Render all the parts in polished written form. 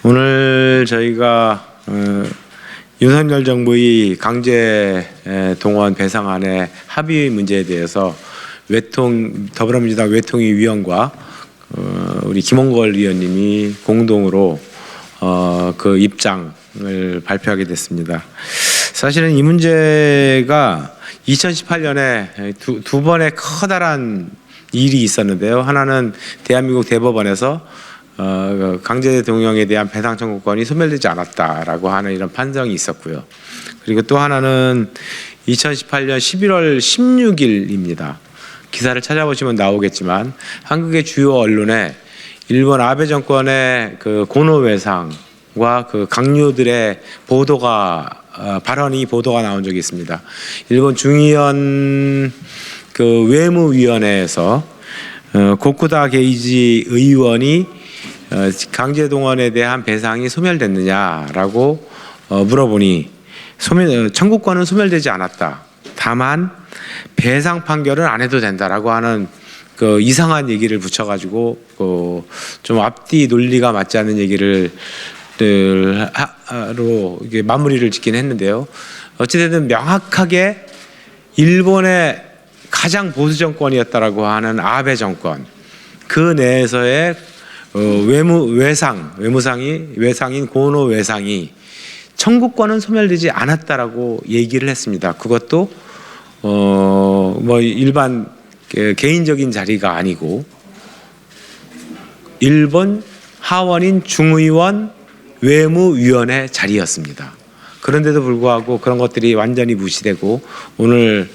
오늘 저희가 윤석열 정부의 강제 동원 배상안의 합의 문제에 대해서 더불어민주당 외통위 위원과 우리 김홍걸 의원님이 공동으로 그 입장을 발표하게 됐습니다. 사실은 이 문제가 2018년에 두 번의 커다란 일이 있었는데요. 하나는 대한민국 대법원에서 강제 동용에 대한 배상 청구권이 소멸되지 않았다라고 하는 이런 판정이 있었고요. 그리고 또 하나는 2018년 11월 16일입니다. 기사를 찾아보시면 나오겠지만 한국의 주요 언론에 일본 아베 정권의 그 고노외상과 그 강요들의 발언이 보도가 나온 적이 있습니다. 일본 중의원 그 외무위원회에서 고쿠다 게이지 의원이 강제 동원에 대한 배상이 소멸됐느냐라고 물어보니 청구권은 소멸되지 않았다. 다만 배상 판결은 안 해도 된다라고 하는 그 이상한 얘기를 붙여가지고 좀 앞뒤 논리가 맞지 않는 얘기를 로 이게 마무리를 짓긴 했는데요. 어찌됐든 명확하게 일본의 가장 보수 정권이었다라고 하는 아베 정권 그 내에서의 외상인 고노 외상이 청구권은 소멸되지 않았다라고 얘기를 했습니다. 그것도 뭐 일반 개인적인 자리가 아니고 일본 하원인 중의원 외무위원회 자리였습니다. 그런데도 불구하고 그런 것들이 완전히 무시되고 오늘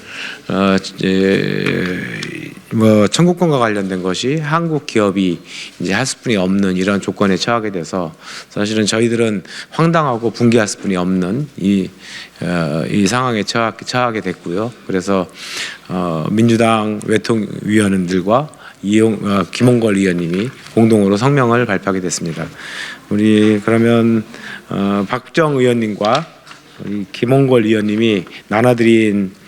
뭐 청구권과 관련된 것이 한국 기업이 이제 할 수뿐이 없는 이런 조건에 처하게 돼서 사실은 저희들은 황당하고 분개할 수뿐이 없는 이 상황에 처하게 됐고요. 그래서 민주당 외통위원들과 김홍걸 의원님이 공동으로 성명을 발표하게 됐습니다. 우리 그러면 박정 의원님과 우리 김홍걸 의원님이 나눠드린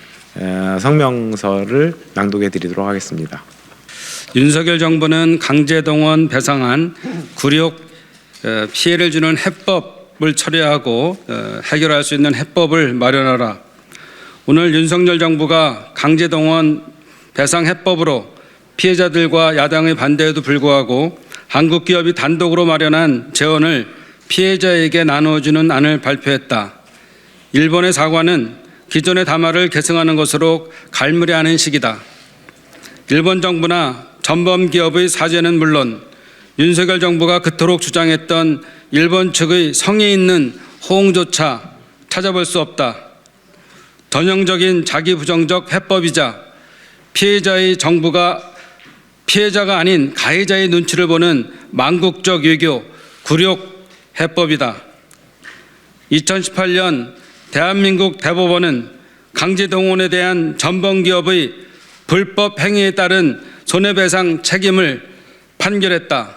성명서를 낭독해 드리도록 하겠습니다. 윤석열 정부는 강제동원 배상안 굴욕 피해를 주는 해법을 철회하고 해결할 수 있는 해법을 마련하라. 오늘 윤석열 정부가 강제동원 배상 해법으로 피해자들과 야당의 반대에도 불구하고 한국 기업이 단독으로 마련한 재원을 피해자에게 나눠주는 안을 발표했다. 일본의 사과는 기존의 담화를 계승하는 것으로 갈무리하는 식이다. 일본 정부나 전범 기업의 사죄는 물론 윤석열 정부가 그토록 주장했던 일본 측의 성의 있는 호응조차 찾아볼 수 없다. 전형적인 자기 부정적 해법이자 피해자가 아닌 가해자의 눈치를 보는 망국적 외교 굴욕 해법이다. 2018년 대한민국 대법원은 강제동원에 대한 전범기업의 불법 행위에 따른 손해배상 책임을 판결했다.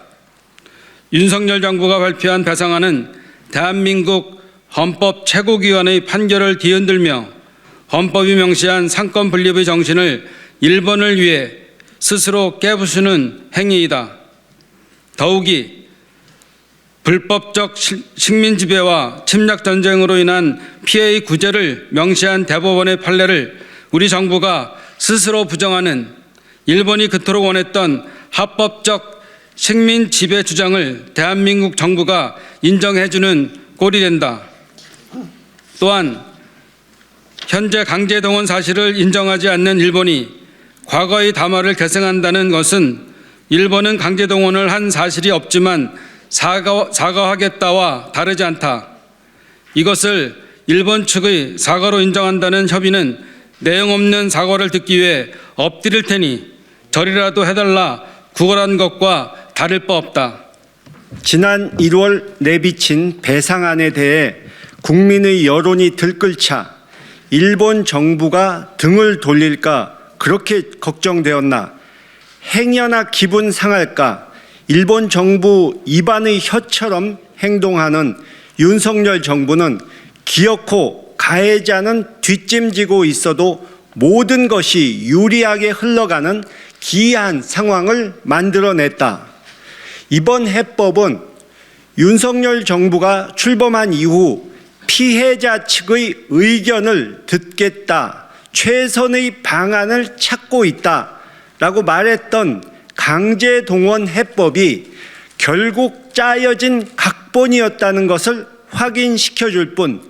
윤석열 정부가 발표한 배상안은 대한민국 헌법 최고기관의 판결을 뒤흔들며 헌법이 명시한 상권 분립의 정신을 일본을 위해 스스로 깨부수는 행위이다. 더욱이 불법적 식민 지배와 침략 전쟁으로 인한 피해의 구제를 명시한 대법원의 판례를 우리 정부가 스스로 부정하는 일본이 그토록 원했던 합법적 식민 지배 주장을 대한민국 정부가 인정해주는 꼴이 된다. 또한 현재 강제동원 사실을 인정하지 않는 일본이 과거의 담화를 계승한다는 것은 일본은 강제동원을 한 사실이 없지만 사과하겠다와 다르지 않다. 이것을 일본 측의 사과로 인정한다는 협의는 내용 없는 사과를 듣기 위해 엎드릴 테니 저리라도 해달라 구걸한 것과 다를 바 없다. 지난 1월 내비친 배상안에 대해 국민의 여론이 들끓자 일본 정부가 등을 돌릴까 그렇게 걱정되었나, 행여나 기분 상할까 일본 정부 입안의 혀처럼 행동하는 윤석열 정부는 기어코 가해자는 뒷짐지고 있어도 모든 것이 유리하게 흘러가는 기이한 상황을 만들어냈다. 이번 해법은 윤석열 정부가 출범한 이후 피해자 측의 의견을 듣겠다, 최선의 방안을 찾고 있다라고 말했던 강제동원 해법이 결국 짜여진 각본이었다는 것을 확인시켜줄 뿐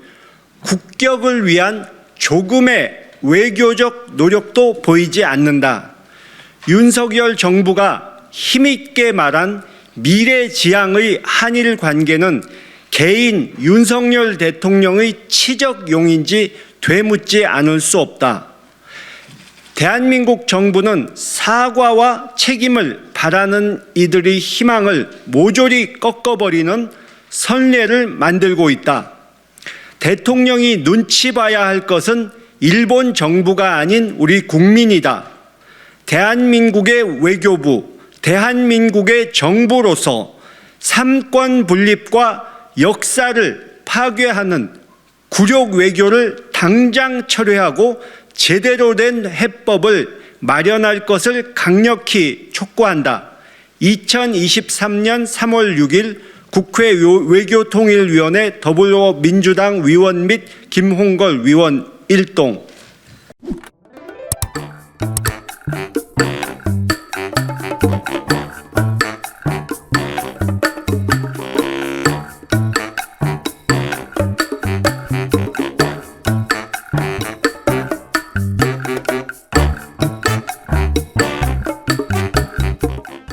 국격을 위한 조금의 외교적 노력도 보이지 않는다. 윤석열 정부가 힘있게 말한 미래지향의 한일 관계는 개인 윤석열 대통령의 치적용인지 되묻지 않을 수 없다. 대한민국 정부는 사과와 책임을 바라는 이들의 희망을 모조리 꺾어버리는 선례를 만들고 있다. 대통령이 눈치 봐야 할 것은 일본 정부가 아닌 우리 국민이다. 대한민국의 외교부, 대한민국의 정부로서 삼권 분립과 역사를 파괴하는 굴욕 외교를 당장 철회하고 제대로 된 해법을 마련할 것을 강력히 촉구한다. 2023년 3월 6일 국회 외교통일위원회 더불어민주당 위원 및 김홍걸 위원 1동.